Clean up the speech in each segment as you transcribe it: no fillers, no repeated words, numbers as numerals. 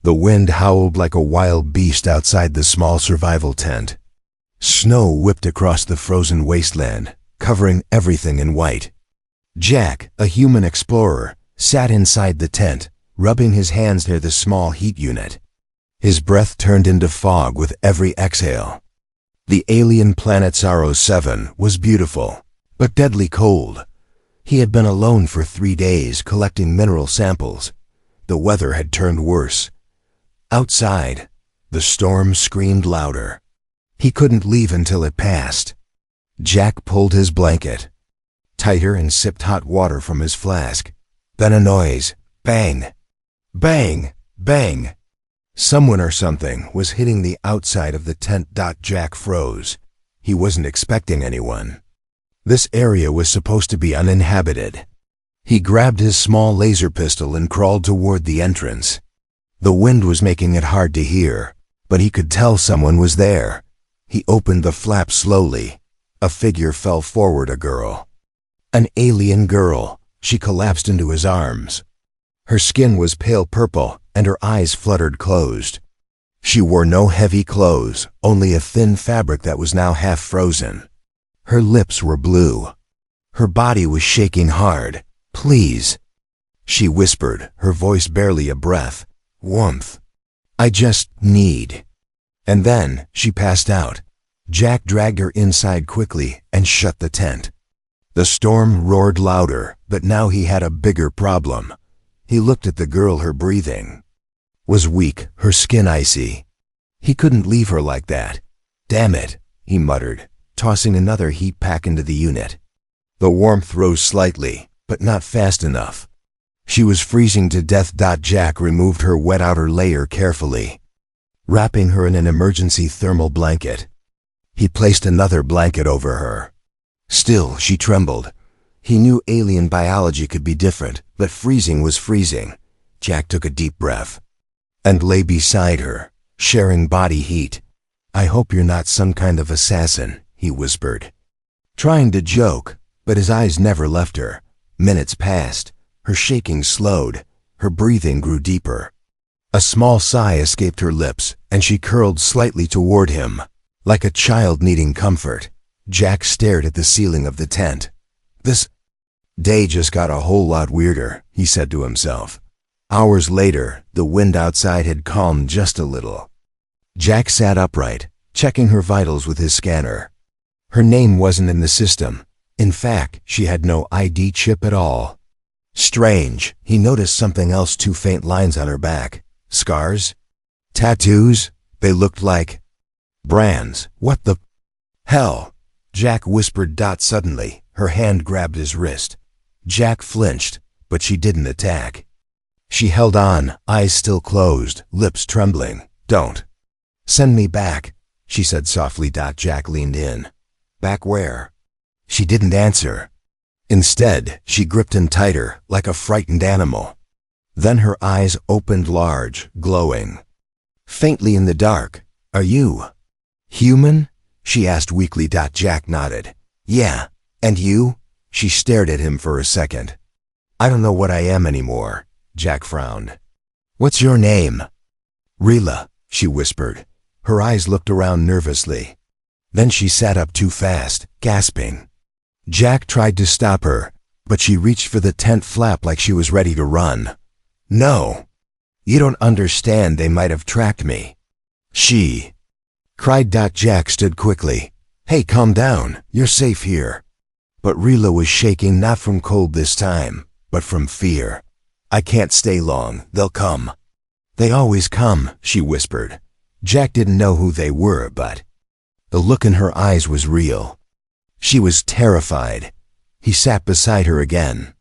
The wind howled like a wild beast outside the small survival tent. Snow whipped across the frozen wasteland, covering everything in white. Jack, a human explorer, sat inside the tent, rubbing his hands near the small heat unit. His breath turned into fog with every exhale. The alien planet Saros 7 was beautiful, but deadly cold. He had been alone for 3 days collecting mineral samples. The weather had turned worse. Outside, the storm screamed louder. He couldn't leave until it passed. Jack pulled his blanket tighter and sipped hot water from his flask. Then a noise. Bang! Bang! Bang! Someone or something was hitting the outside of the tent. Jack froze. He wasn't expecting anyone. This area was supposed to be uninhabited. He grabbed his small laser pistol and crawled toward the entrance. The wind was making it hard to hear, but he could tell someone was there. He opened the flap slowly. A figure fell forward, a girl. An alien girl. She collapsed into his arms. Her skin was pale purple, and her eyes fluttered closed. She wore no heavy clothes, only a thin fabric that was now half frozen. Her lips were blue. Her body was shaking hard. "Please," she whispered, her voice barely a breath. "Warmth. I just need." And then she passed out. Jack dragged her inside quickly and shut the tent. The storm roared louder, but now he had a bigger problem. He looked at the girl. Her breathing was weak, her skin icy. He couldn't leave her like that. "Damn it," he muttered, tossing another heat pack into the unit. The warmth rose slightly, but not fast enough. She was freezing to death. Jack removed her wet outer layer carefully, wrapping her in an emergency thermal blanket. He placed another blanket over her. Still, she trembled. He knew alien biology could be different, but freezing was freezing. Jack took a deep breath and lay beside her, sharing body heat. "I hope you're not some kind of assassin," he whispered, trying to joke, but his eyes never left her. Minutes passed. Her shaking slowed. Her breathing grew deeper. A small sigh escaped her lips, and she curled slightly toward him, like a child needing comfort. Jack stared at the ceiling of the tent. "This day just got a whole lot weirder," he said to himself. Hours later, the wind outside had calmed just a little. Jack sat upright, checking her vitals with his scanner. Her name wasn't in the system. In fact, she had no ID chip at all. Strange, he noticed something else: 2 faint lines on her back. Scars? Tattoos? They looked like brands. "What the hell?" Jack whispered. Suddenly, her hand grabbed his wrist. Jack flinched, but she didn't attack. She held on, eyes still closed, lips trembling. "Don't send me back," she said softly. Jack leaned in. "Back where?" She didn't answer. Instead, she gripped him tighter, like a frightened animal. Then her eyes opened large, glowing faintly in the dark. "Are you human?" she asked weakly. Jack nodded. "Yeah, and you?" She stared at him for a second. "I don't know what I am anymore." Jack frowned. "What's your name?" "Rila," she whispered. Her eyes looked around nervously. Then she sat up too fast, gasping. Jack tried to stop her, but she reached for the tent flap like she was ready to run. "No, you don't understand. They might have tracked me," she cried. Jack stood quickly. "Hey, calm down. You're safe here." But Rila was shaking, not from cold this time, but from fear. "I can't stay long. They'll come." "They always come," she whispered. Jack didn't know who they were, but the look in her eyes was real. She was terrified. He sat beside her again.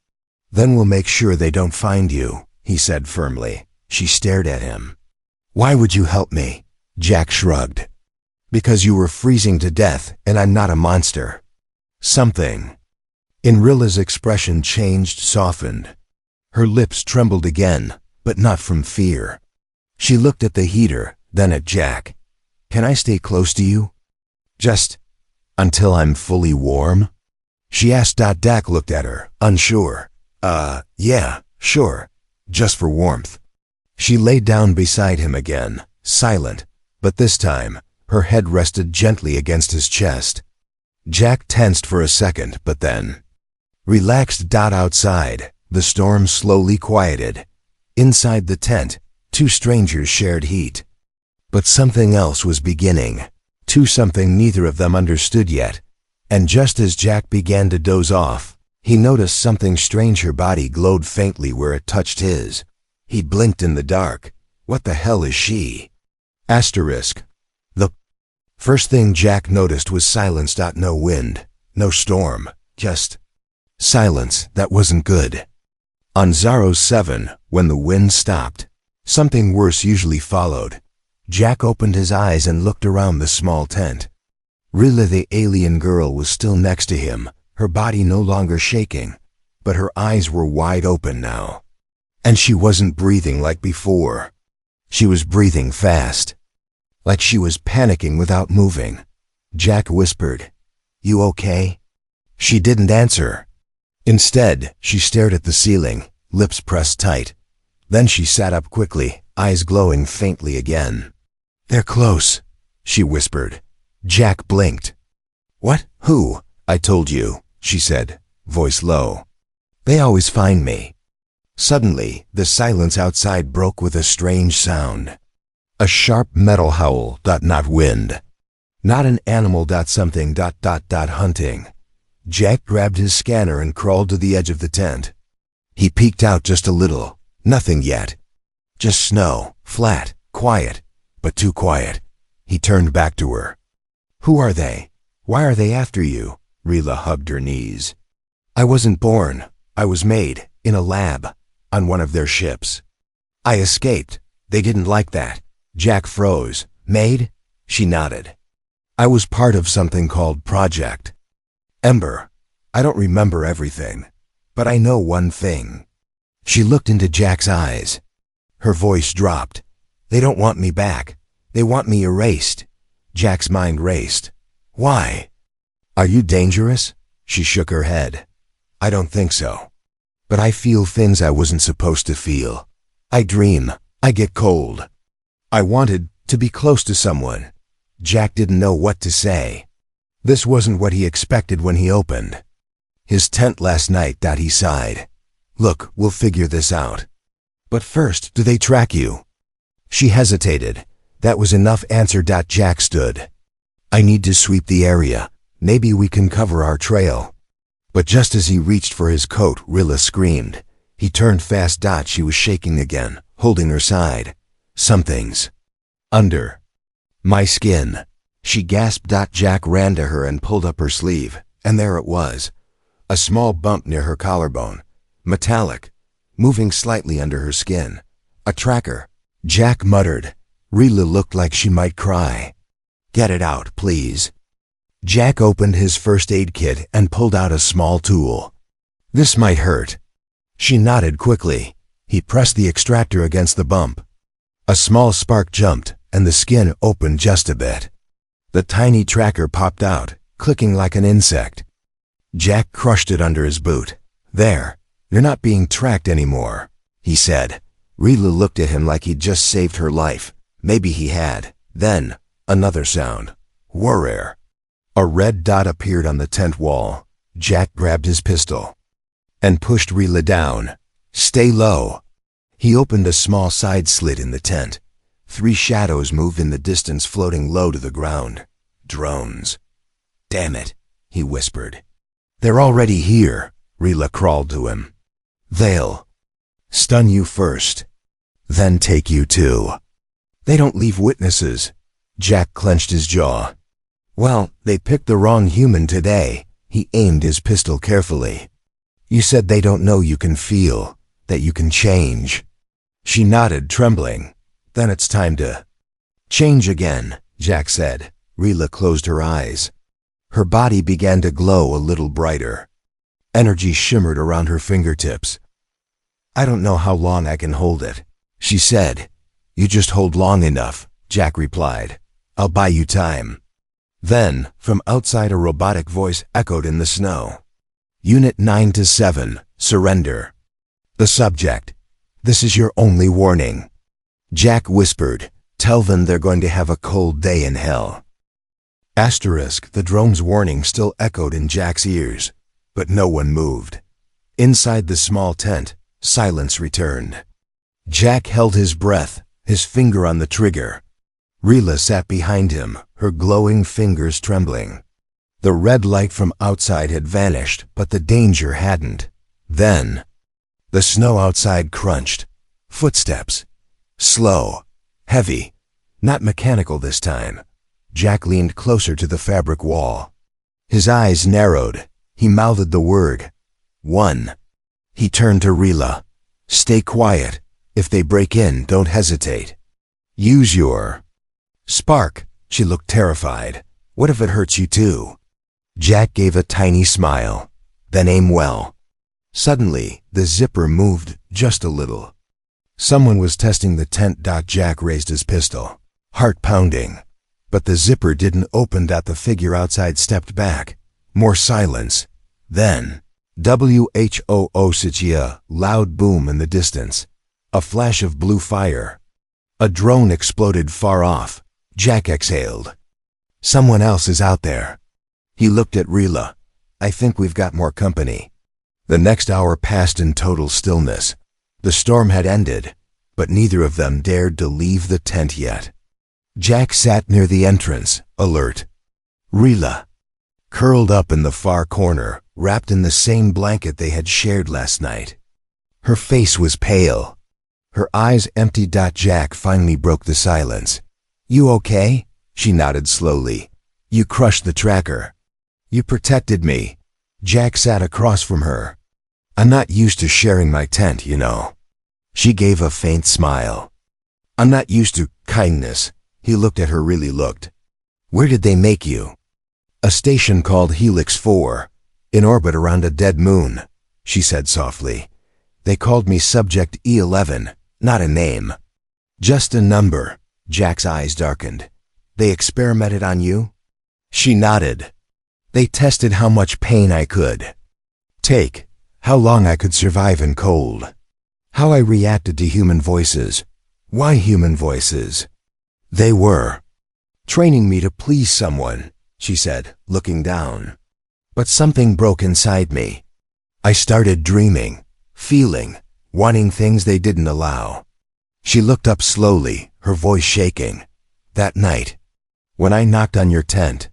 "Then we'll make sure they don't find you," he said firmly. She stared at him. "Why would you help me?" Jack shrugged. "Because you were freezing to death, and I'm not a monster." Something in Rilla's expression changed, softened. Her lips trembled again, but not from fear. She looked at the heater, then at Jack. "Can I stay close to you? Just until I'm fully warm?" she asked. Jack looked at her, unsure. Yeah, sure. Just for warmth." She lay down beside him again, silent, but this time, her head rested gently against his chest. Jack tensed for a second, but then relaxed. Outside, the storm slowly quieted. Inside the tent, two strangers shared heat. But something else was beginning. Something neither of them understood yet. And just as Jack began to doze off, he noticed something strange. Her body glowed faintly where it touched his. He blinked in the dark. What the hell is she? Asterisk. The first thing Jack noticed was silence. No wind, no storm, just silence. That wasn't good. On Zaros 7, when the wind stopped, something worse usually followed. Jack opened his eyes and looked around the small tent. Rilla, the alien girl, was still next to him, her body no longer shaking, but her eyes were wide open now. And she wasn't breathing like before. She was breathing fast, like she was panicking without moving. Jack whispered, "You okay?" She didn't answer. Instead, she stared at the ceiling, lips pressed tight. Then she sat up quickly, eyes glowing faintly again. "They're close," she whispered. Jack blinked. "What? Who?" "I told you," she said, voice low. "They always find me." Suddenly, the silence outside broke with a strange sound. A sharp metal howl. Not wind. Not an animal. Something. Hunting. Jack grabbed his scanner and crawled to the edge of the tent. He peeked out just a little. Nothing yet. Just snow, flat, quiet, but too quiet. He turned back to her. "Who are they? Why are they after you?" Rilla hugged her knees. "I wasn't born. I was made, in a lab, on one of their ships. I escaped. They didn't like that." Jack froze. "Made?" She nodded. "I was part of something called Project Ember. I don't remember everything, but I know one thing." She looked into Jack's eyes. Her voice dropped. "They don't want me back. They want me erased." Jack's mind raced. "Why?" "Are you dangerous?" She shook her head. "I don't think so. But I feel things I wasn't supposed to feel. I dream. I get cold. I wanted to be close to someone." Jack didn't know what to say. This wasn't what he expected when he opened his tent last night. He sighed. "Look, we'll figure this out. But first, do they track you?" She hesitated. That was enough answer. Jack stood. "I need to sweep the area. Maybe we can cover our trail." But just as he reached for his coat, Rilla screamed. He turned fast. She was shaking again, holding her side. "Something's under my skin," she gasped. Jack ran to her and pulled up her sleeve, and there it was. A small bump near her collarbone. Metallic, moving slightly under her skin. A tracker. Jack muttered. Rilla looked like she might cry. "Get it out, please." Jack opened his first aid kit and pulled out a small tool. "This might hurt." She nodded quickly. He pressed the extractor against the bump. A small spark jumped, and the skin opened just a bit. The tiny tracker popped out, clicking like an insect. Jack crushed it under his boot. "There, you're not being tracked anymore," he said. Rilla looked at him like he'd just saved her life. Maybe he had. Then, another sound. Whirr. A red dot appeared on the tent wall. Jack grabbed his pistol and pushed Rilla down. "Stay low." He opened a small side slit in the tent. 3 shadows moved in the distance, floating low to the ground. Drones. "Damn it," he whispered. "They're already here." Rilla crawled to him. "They'll stun you first, then take you too. They don't leave witnesses." Jack clenched his jaw. "Well, they picked the wrong human today." He aimed his pistol carefully. "You said they don't know you can feel, that you can change." She nodded, trembling. "Then it's time to change again," Jack said. Rilla closed her eyes. Her body began to glow a little brighter. Energy shimmered around her fingertips. "I don't know how long I can hold it," she said. "You just hold long enough," Jack replied. "I'll buy you time." Then, from outside, a robotic voice echoed in the snow. "Unit 9 to 7, surrender." The subject: "This is your only warning. Jack whispered, "Tell them they're going to have a cold day in hell." The drone's warning still echoed in Jack's ears, but no one moved. Inside the small tent, silence returned. Jack held his breath, his finger on the trigger. Rila sat behind him, her glowing fingers trembling. The red light from outside had vanished, but the danger hadn't. Then, the snow outside crunched. Footsteps. Slow. Heavy. Not mechanical this time. Jack leaned closer to the fabric wall. His eyes narrowed. He mouthed the word. 1. He turned to Rila. "Stay quiet. If they break in, don't hesitate. Use your..." "Spark." She looked terrified. "What if it hurts you too?" Jack gave a tiny smile. "Then aim well." Suddenly, the zipper moved just a little. Someone was testing the tent. Jack raised his pistol, heart pounding. But the zipper didn't open. The figure outside stepped back. More silence. Then, WHOO, loud boom in the distance. A flash of blue fire. A drone exploded far off. Jack exhaled. "Someone else is out there." He looked at Rila. "I think we've got more company." The next hour passed in total stillness. The storm had ended, but neither of them dared to leave the tent yet. Jack sat near the entrance, alert. Rila, curled up in the far corner, wrapped in the same blanket they had shared last night. Her face was pale. Her eyes empty. Jack finally broke the silence. "You okay?" She nodded slowly. "You crushed the tracker. You protected me." Jack sat across from her. "I'm not used to sharing my tent, you know." She gave a faint smile. "I'm not used to kindness." He looked at her. Really looked. "Where did they make you?" "A station called Helix 4, in orbit around a dead moon," she said softly. "They called me Subject E11, not a name." "Just a number." Jack's eyes darkened. "They experimented on you?" She nodded. "They tested how much pain I could take, how long I could survive in cold, how I reacted to human voices. Why human voices? They were training me to please someone," she said, looking down. "But something broke inside me. I started dreaming, feeling, wanting things they didn't allow." She looked up slowly, her voice shaking. "That night, when I knocked on your tent,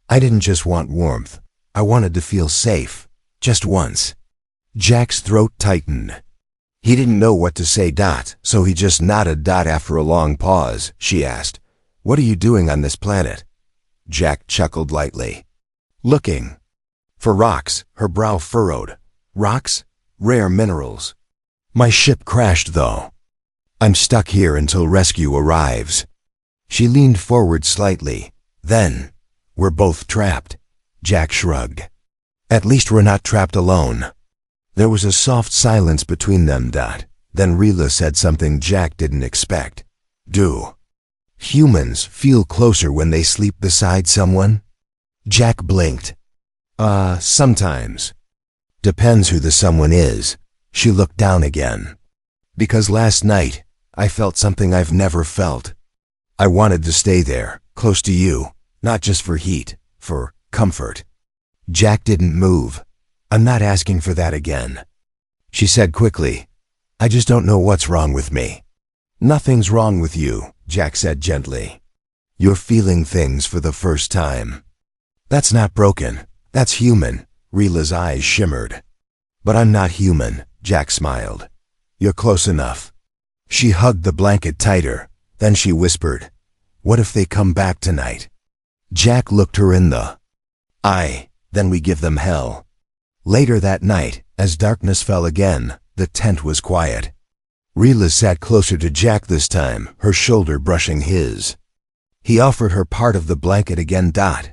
I didn't just want warmth. I wanted to feel safe, just once." Jack's throat tightened. He didn't know what to say. So he just nodded. After a long pause, she asked, "What are you doing on this planet?" Jack chuckled lightly. "Looking for rocks." Her brow furrowed. "Rocks? Rare minerals. My ship crashed, though. I'm stuck here until rescue arrives." She leaned forward slightly. "Then, we're both trapped." Jack shrugged. "At least we're not trapped alone." There was a soft silence between them. Then Rila said something Jack didn't expect. "Do humans feel closer when they sleep beside someone?" Jack blinked. Sometimes. Depends who the someone is." She looked down again. "Because last night, I felt something I've never felt. I wanted to stay there, close to you, not just for heat, for comfort." Jack didn't move. "I'm not asking for that again." She said quickly, "I just don't know what's wrong with me." "Nothing's wrong with you," Jack said gently. "You're feeling things for the first time. That's not broken. That's human." Rila's eyes shimmered. "But I'm not human," Jack smiled. "You're close enough." She hugged the blanket tighter. Then she whispered, "What if they come back tonight?" Jack looked her in the eye. "Then we give them hell." Later that night, as darkness fell again, the tent was quiet. Rila sat closer to Jack this time, her shoulder brushing his. He offered her part of the blanket again.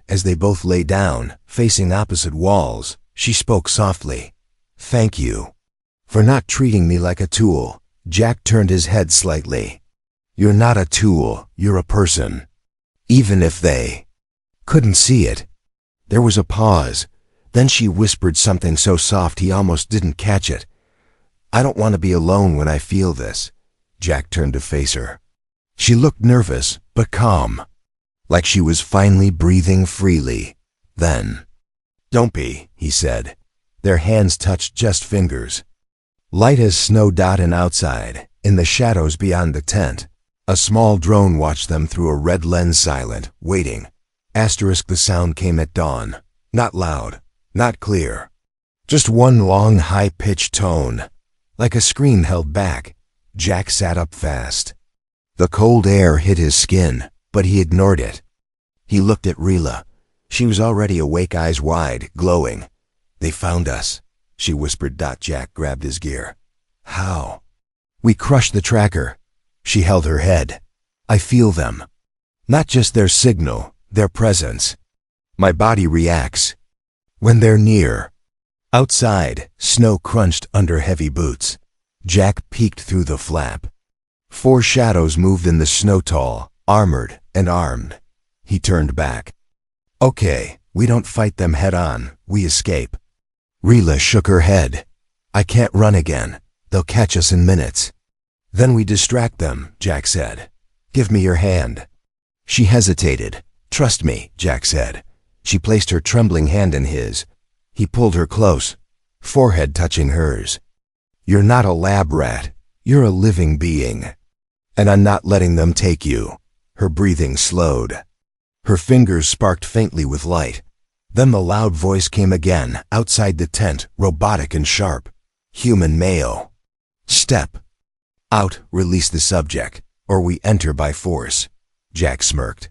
As they both lay down, facing opposite walls, she spoke softly. "Thank you for not treating me like a tool." Jack turned his head slightly. "You're not a tool, you're a person. Even if they couldn't see it." There was a pause. Then she whispered something so soft he almost didn't catch it. "I don't want to be alone when I feel this. Jack turned to face her. She looked nervous, but calm, like she was finally breathing freely. Then, "Don't be," he said. Their hands touched just fingers. Light as snow dotting outside, in the shadows beyond the tent, a small drone watched them through a red lens, silent, waiting. The sound came at dawn. Not loud, not clear. Just one long, high-pitched tone, like a scream held back. Jack sat up fast. The cold air hit his skin, but he ignored it. He looked at Rila. She was already awake, eyes wide, glowing. "They found us," she whispered. Jack grabbed his gear. "How?" "We crushed the tracker." She held her head. "I feel them. Not just their signal, their presence. My body reacts when they're near." Outside, snow crunched under heavy boots. Jack peeked through the flap. 4 shadows moved in the snow, tall, armored, and armed. He turned back. "Okay, we don't fight them head on, we escape." Rila shook her head. "I can't run again. They'll catch us in minutes." "Then we distract them," Jack said. "Give me your hand." She hesitated. "Trust me," Jack said. She placed her trembling hand in his. He pulled her close, forehead touching hers. "You're not a lab rat. You're a living being. And I'm not letting them take you." Her breathing slowed. Her fingers sparked faintly with light. Then the loud voice came again, outside the tent, robotic and sharp. "Human male. Step out, release the subject, or we enter by force." Jack smirked.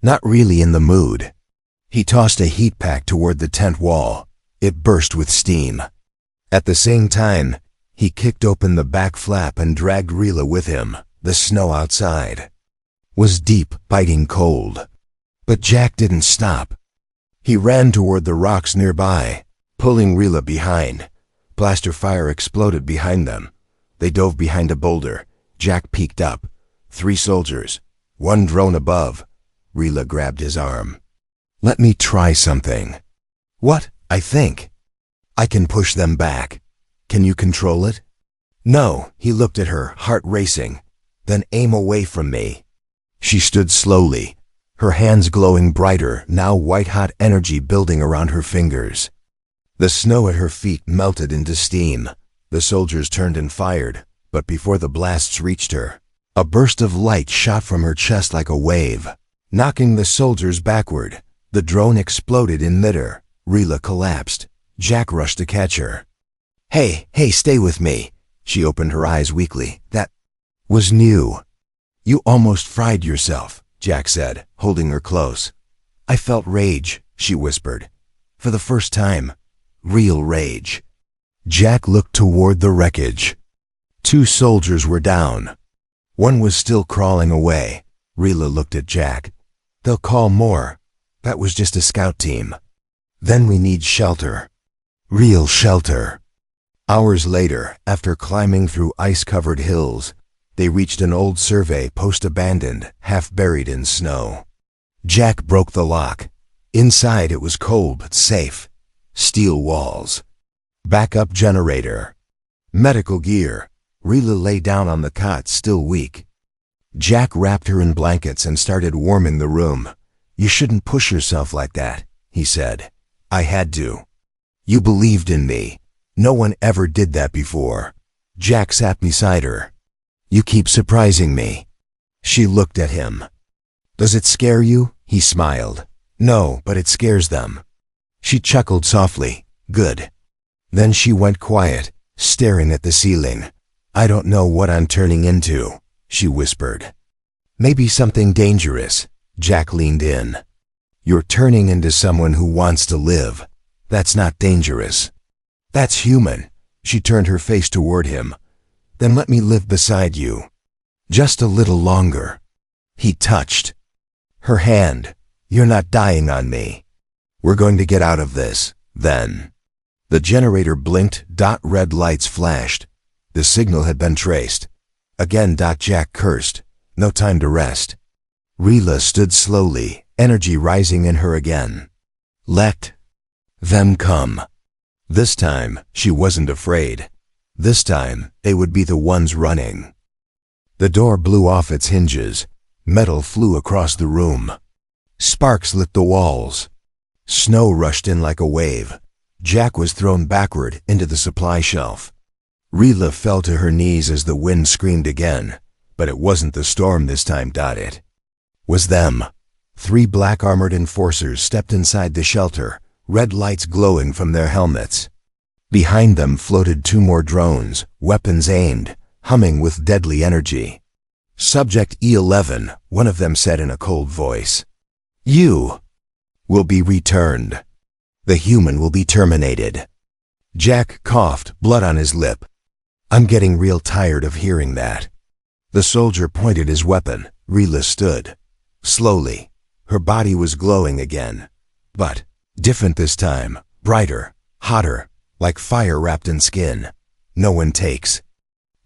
Not really in the mood. He tossed a heat pack toward the tent wall. It burst with steam. At the same time, he kicked open the back flap and dragged Rila with him. The snow outside was deep, biting cold. But Jack didn't stop. He ran toward the rocks nearby, pulling Rila behind. Blaster fire exploded behind them. They dove behind a boulder. Jack peeked up. 3 soldiers, 1 drone above. Rila grabbed his arm. "Let me try something." "What?" "I think I can push them back." "Can you control it?" "No." He looked at her, heart racing. "Then aim away from me." She stood slowly, her hands glowing brighter, now white-hot energy building around her fingers. The snow at her feet melted into steam. The soldiers turned and fired, but before the blasts reached her, a burst of light shot from her chest like a wave, knocking the soldiers backward. The drone exploded in midair. Rila collapsed. Jack rushed to catch her. Hey, stay with me." She opened her eyes weakly. "That was new." "You almost fried yourself," Jack said, holding her close. "I felt rage," she whispered. "For the first time. Real rage." Jack looked toward the wreckage. 2 soldiers were down. 1 was still crawling away. Rila looked at Jack. "They'll call more. That was just a scout team. Then we need shelter. Real shelter." Hours later, after climbing through ice-covered hills, they reached an old survey post, abandoned, half buried in snow. Jack broke the lock. Inside it was cold but safe. Steel walls. Backup generator. Medical gear. Rila lay down on the cot, still weak. Jack wrapped her in blankets and started warming the room. "You shouldn't push yourself like that," he said. "I had to. You believed in me. No one ever did that before." Jack sat beside her. "You keep surprising me." She looked at him. "Does it scare you?" He smiled. "No, but it scares them." She chuckled softly. "Good." Then she went quiet, staring at the ceiling. "I don't know what I'm turning into," she whispered. "Maybe something dangerous." Jack leaned in. "You're turning into someone who wants to live. That's not dangerous. That's human." She turned her face toward him. "Then let me live beside you. Just a little longer." He touched her hand. "You're not dying on me. We're going to get out of this, then." The generator blinked. Red lights flashed. The signal had been traced. Again. Jack cursed. No time to rest. Rila stood slowly, energy rising in her again. Let them come. This time, she wasn't afraid. This time, they would be the ones running. The door blew off its hinges. Metal flew across the room. Sparks lit the walls. Snow rushed in like a wave. Jack was thrown backward into the supply shelf. Rila fell to her knees as the wind screamed again, but it wasn't the storm this time. It was them. 3 black armored enforcers stepped inside the shelter, red lights glowing from their helmets. Behind them floated 2 more drones, weapons aimed, humming with deadly energy. Subject E11, one of them said in a cold voice. You will be returned. The human will be terminated. Jack coughed, blood on his lip. I'm getting real tired of hearing that. The soldier pointed his weapon. Rila stood. Slowly. Her body was glowing again. But different this time. Brighter. Hotter. Like fire wrapped in skin. No one takes.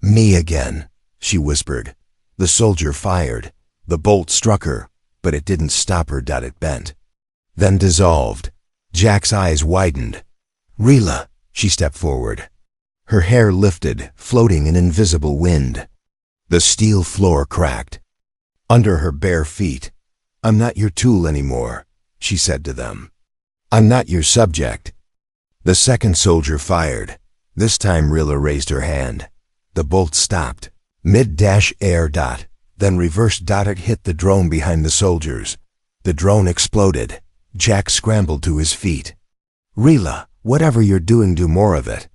Me again, she whispered. The soldier fired. The bolt struck her, but it didn't stop her. It bent. Then dissolved. Jack's eyes widened. Rila, she stepped forward. Her hair lifted, floating in invisible wind. The steel floor cracked. Under her bare feet. I'm not your tool anymore, she said to them. I'm not your subject. The second soldier fired. This time Rila raised her hand. The bolt stopped. Mid-air. Then reversed. It hit the drone behind the soldiers. The drone exploded. Jack scrambled to his feet. Rila, whatever you're doing, do more of it.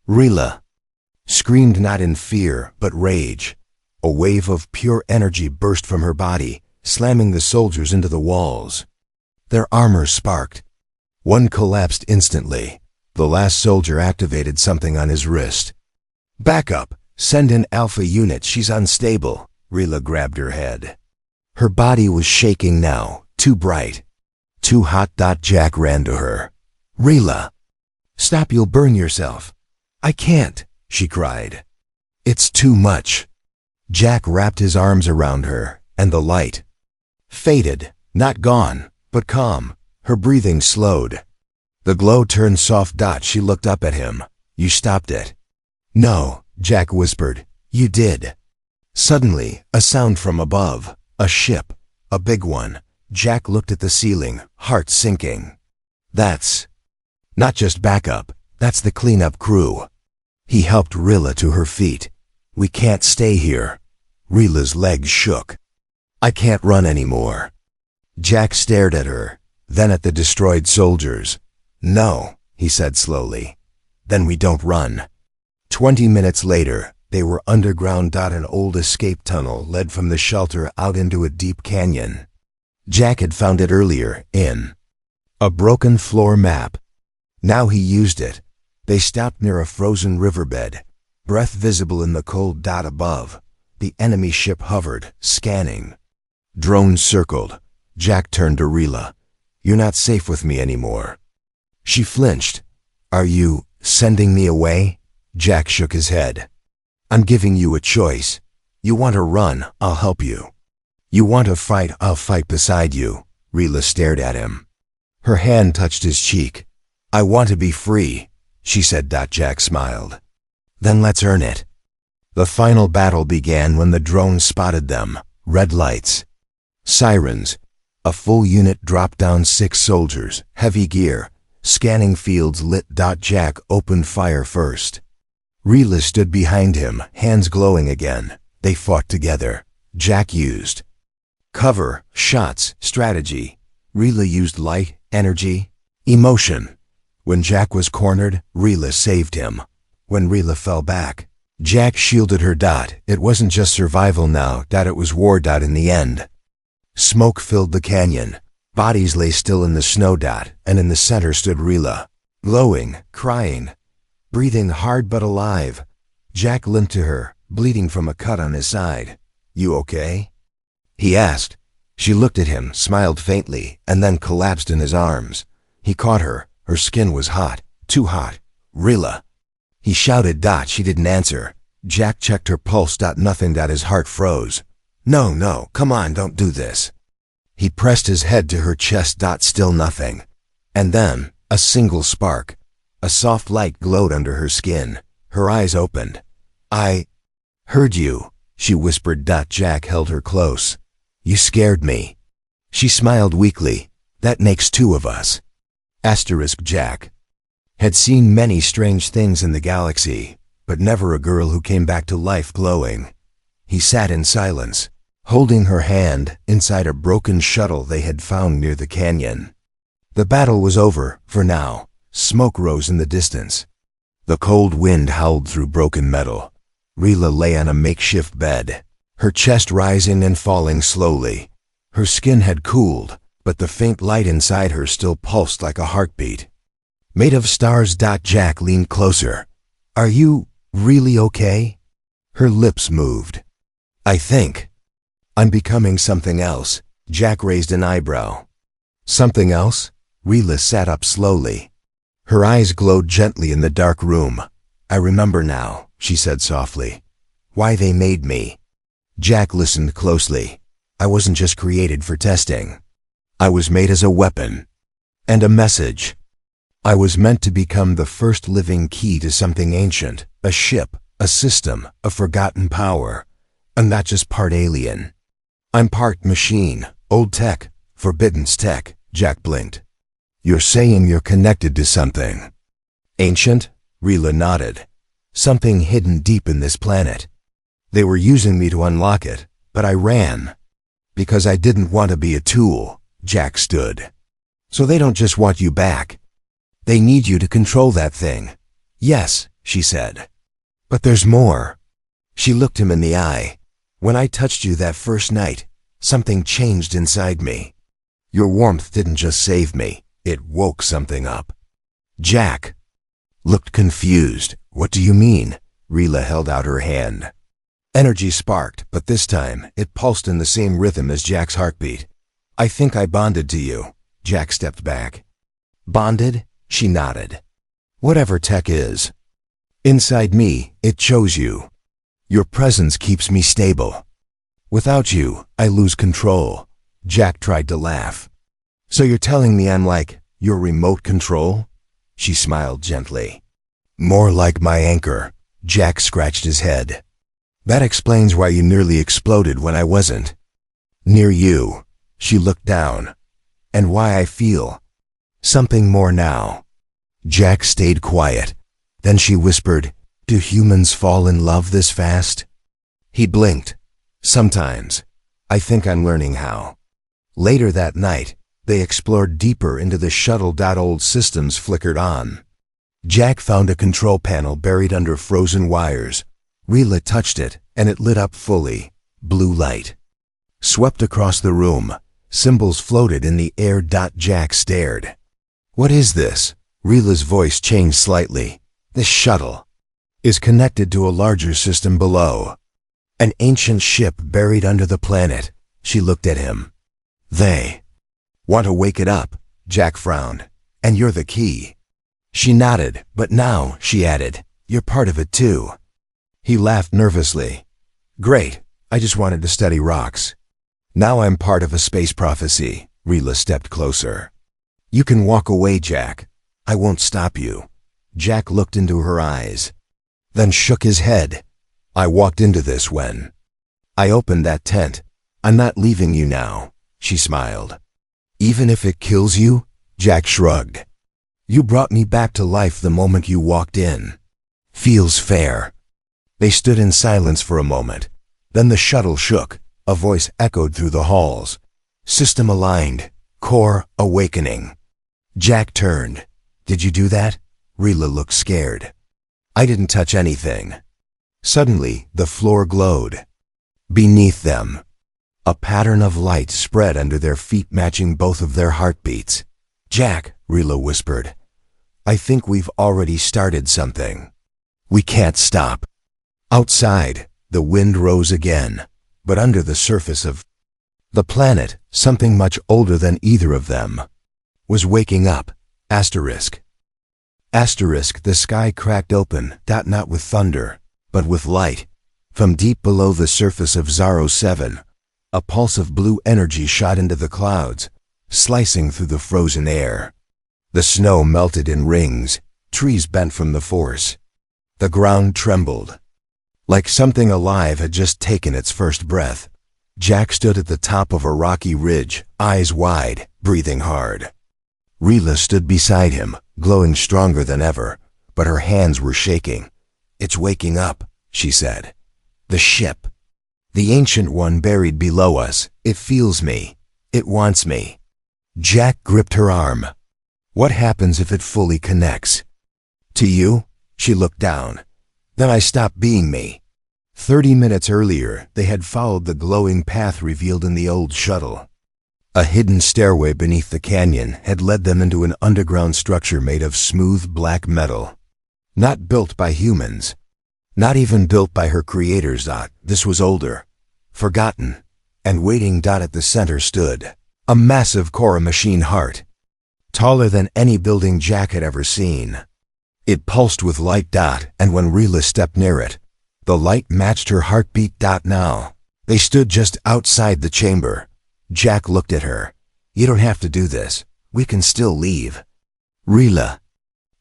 Rila screamed, not in fear, but rage. A wave of pure energy burst from her body, slamming the soldiers into the walls. Their armor sparked. One collapsed instantly. The last soldier activated something on his wrist. Back up. Send in Alpha unit. She's unstable. Rila grabbed her head. Her body was shaking now. Too bright. Too hot. Jack ran to her. Rila, stop, you'll burn yourself. I can't, she cried. It's too much. Jack wrapped his arms around her, and the light faded, not gone, but calm. Her breathing slowed. The glow turned soft. She looked up at him. You stopped it. No, Jack whispered. You did. Suddenly, a sound from above. A ship. A big one. Jack looked at the ceiling, heart sinking. That's not just backup. That's the cleanup crew. He helped Rila to her feet. We can't stay here. Rila's legs shook. I can't run anymore. Jack stared at her, then at the destroyed soldiers. No, he said slowly. Then we don't run. 20 minutes later, they were underground. An old escape tunnel led from the shelter out into a deep canyon. Jack had found it earlier, in a broken floor map. Now he used it. They stopped near a frozen riverbed, breath visible in the cold. Above, the enemy ship hovered, scanning. Drones circled. Jack turned to Rila. You're not safe with me anymore. She flinched. Are you sending me away? Jack shook his head. I'm giving you a choice. You want to run, I'll help you. You want to fight, I'll fight beside you. Rila stared at him. Her hand touched his cheek. I want to be free, she said. Jack smiled. Then let's earn it. The final battle began when the drone spotted them. Red lights. Sirens. A full unit dropped down 6 soldiers, heavy gear. Scanning fields lit. Jack opened fire first. Rila stood behind him, hands glowing again. They fought together. Jack used cover, shots, strategy. Rila used light, energy, emotion. When Jack was cornered, Rila saved him. When Rila fell back, Jack shielded her. It wasn't just survival now. It was war. In the end, smoke filled the canyon. Bodies lay still in the snow. And in the center stood Rila, glowing, crying, breathing hard but alive. Jack limped to her, bleeding from a cut on his side. You okay? He asked. She looked at him, smiled faintly, and then collapsed in his arms. He caught her. Her skin was hot, too hot. Rila. He shouted. She didn't answer. Jack checked her pulse. Nothing. His heart froze. No, come on, don't do this. He pressed his head to her chest. Still nothing. And then, a single spark. A soft light glowed under her skin. Her eyes opened. I heard you, she whispered. Jack held her close. You scared me. She smiled weakly. That makes two of us. Jack had seen many strange things in the galaxy, but never a girl who came back to life glowing. He sat in silence, holding her hand inside a broken shuttle they had found near the canyon. The battle was over, for now. Smoke rose in the distance. The cold wind howled through broken metal. Rila lay on a makeshift bed, her chest rising and falling slowly. Her skin had cooled, but the faint light inside her still pulsed like a heartbeat. Made of stars. Jack leaned closer. Are you really okay? Her lips moved. I think I'm becoming something else. Jack raised an eyebrow. Something else? Rila sat up slowly. Her eyes glowed gently in the dark room. I remember now, she said softly. Why they made me. Jack listened closely. I wasn't just created for testing. I was made as a weapon. And a message. I was meant to become the first living key to something ancient, a ship, a system, a forgotten power. I'm not just part alien. I'm part machine, old tech, forbidden tech. Jack blinked. You're saying you're connected to something. Ancient? Rila nodded. Something hidden deep in this planet. They were using me to unlock it, but I ran. Because I didn't want to be a tool. Jack stood. So they don't just want you back. They need you to control that thing. Yes, she said. But there's more. She looked him in the eye. When I touched you that first night, something changed inside me. Your warmth didn't just save me, it woke something up. Jack looked confused. What do you mean? Rila held out her hand. Energy sparked, but this time it pulsed in the same rhythm as Jack's heartbeat. I think I bonded to you. Jack stepped back. Bonded? She nodded. Whatever tech is. Inside me, it chose you. Your presence keeps me stable. Without you, I lose control. Jack tried to laugh. So you're telling me I'm like your remote control? She smiled gently. More like my anchor. Jack scratched his head. That explains why you nearly exploded when I wasn't near you. She looked down. And why I feel something more now. Jack stayed quiet. Then she whispered, do humans fall in love this fast? He blinked. Sometimes. I think I'm learning how. Later that night, they explored deeper into the shuttle. Old systems flickered on. Jack found a control panel buried under frozen wires. Rila touched it, and it lit up fully. Blue light swept across the room. Symbols floated in the air. Jack stared. What is this? Rila's voice changed slightly. This shuttle is connected to a larger system below. An ancient ship buried under the planet. She looked at him. They want to wake it up. Jack frowned. And you're the key. She nodded, but now, she added, you're part of it too. He laughed nervously. Great, I just wanted to study rocks. Now I'm part of a space prophecy. Rila stepped closer. You can walk away, Jack. I won't stop you. Jack looked into her eyes, then shook his head. I walked into this when I opened that tent. I'm not leaving you now. She smiled. Even if it kills you? Jack shrugged. You brought me back to life the moment you walked in. Feels fair. They stood in silence for a moment. Then the shuttle shook. A voice echoed through the halls. System aligned. Core awakening. Jack turned. Did you do that? Rila looked scared. I didn't touch anything. Suddenly, the floor glowed. Beneath them, a pattern of light spread under their feet, matching both of their heartbeats. Jack, Rila whispered, I think we've already started something. We can't stop. Outside, the wind rose again, but under the surface of the planet, something much older than either of them was waking up. Asterisk. Asterisk. The sky cracked open, not with thunder, but with light. From deep below the surface of Zaro 7, a pulse of blue energy shot into the clouds, slicing through the frozen air. The snow melted in rings, trees bent from the force. The ground trembled. Like something alive had just taken its first breath. Jack stood at the top of a rocky ridge, eyes wide, breathing hard. Rila stood beside him, glowing stronger than ever, but her hands were shaking. "It's waking up," she said. "The ship. The ancient one buried below us. It feels me. It wants me." Jack gripped her arm. "What happens if it fully connects?" "To you?" She looked down. "Then I stop being me." 30 minutes earlier, they had followed the glowing path revealed in the old shuttle. A hidden stairway beneath the canyon had led them into an underground structure made of smooth black metal. Not built by humans. Not even built by her creators. This was older. Forgotten. And waiting. At the center stood a massive Cora machine heart. Taller than any building Jack had ever seen. It pulsed with light. And when Rila stepped near it, the light matched her heartbeat. Now, they stood just outside the chamber. Jack looked at her. "You don't have to do this. We can still leave." Rila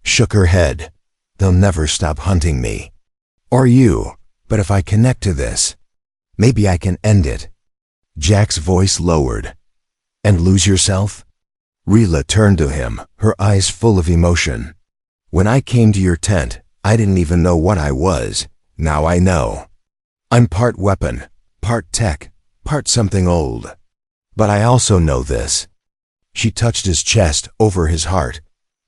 shook her head. "They'll never stop hunting me. Or you. But if I connect to this, maybe I can end it." Jack's voice lowered. "And lose yourself?" Rila turned to him, her eyes full of emotion. "When I came to your tent, I didn't even know what I was. Now I know. I'm part weapon, part tech, part something old. But I also know this." She touched his chest, over his heart.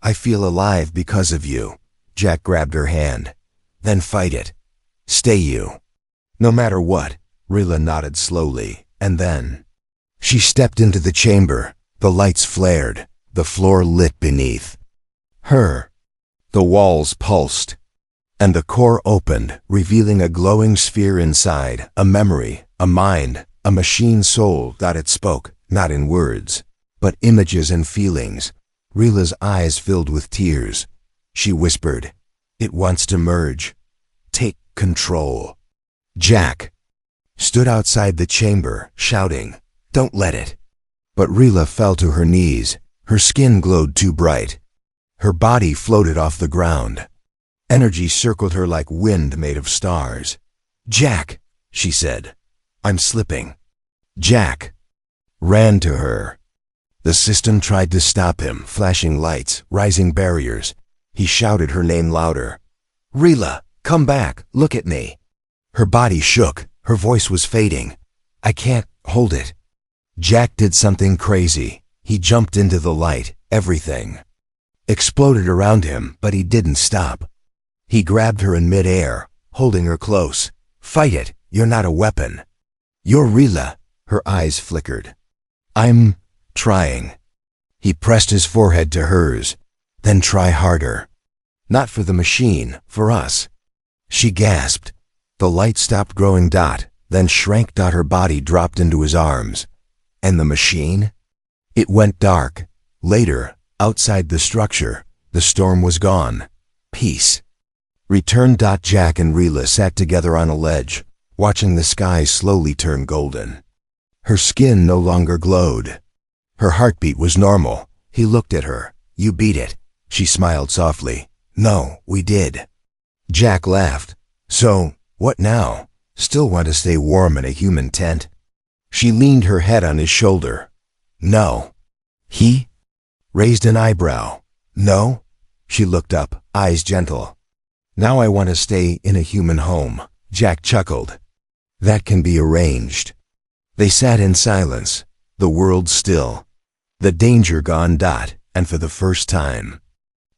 "I feel alive because of you." Jack grabbed her hand. "Then fight it. Stay you. No matter what." Rila nodded slowly, and then she stepped into the chamber. The lights flared, the floor lit beneath her. The walls pulsed, and the core opened, revealing a glowing sphere inside, a memory, a mind, a machine soul. It spoke, not in words, but images and feelings. Rila's eyes filled with tears. She whispered, "It wants to merge. Take control." Jack stood outside the chamber, shouting, "Don't let it." But Rila fell to her knees. Her skin glowed too bright. Her body floated off the ground. Energy circled her like wind made of stars. "Jack," she said, "I'm slipping." Jack ran to her. The system tried to stop him, flashing lights, rising barriers. He shouted her name louder. "Rila, come back, look at me." Her body shook, her voice was fading. "I can't hold it." Jack did something crazy. He jumped into the light. Everything exploded around him, but he didn't stop. He grabbed her in midair, holding her close. "Fight it, you're not a weapon. You're Rila." Her eyes flickered. "I'm trying." He pressed his forehead to hers. "Then try harder. Not for the machine, for us." She gasped. The light stopped growing. Then shrank. Her body dropped into his arms. And the machine? It went dark. Later, outside the structure, the storm was gone. Peace returned. Jack and Rila sat together on a ledge, watching the sky slowly turn golden. Her skin no longer glowed. Her heartbeat was normal. He looked at her. "You beat it." She smiled softly. "No, we did." Jack laughed. "So, what now? Still want to stay warm in a human tent?" She leaned her head on his shoulder. "No." He raised an eyebrow. "No?" She looked up, eyes gentle. "Now I want to stay in a human home." Jack chuckled. "That can be arranged." They sat in silence, the world still. The danger gone. And for the first time,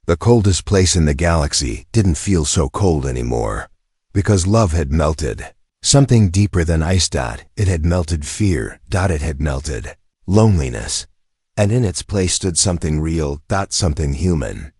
the coldest place in the galaxy didn't feel so cold anymore. Because love had melted. Something deeper than ice. It had melted fear. It had melted loneliness. And in its place stood something real. Something human.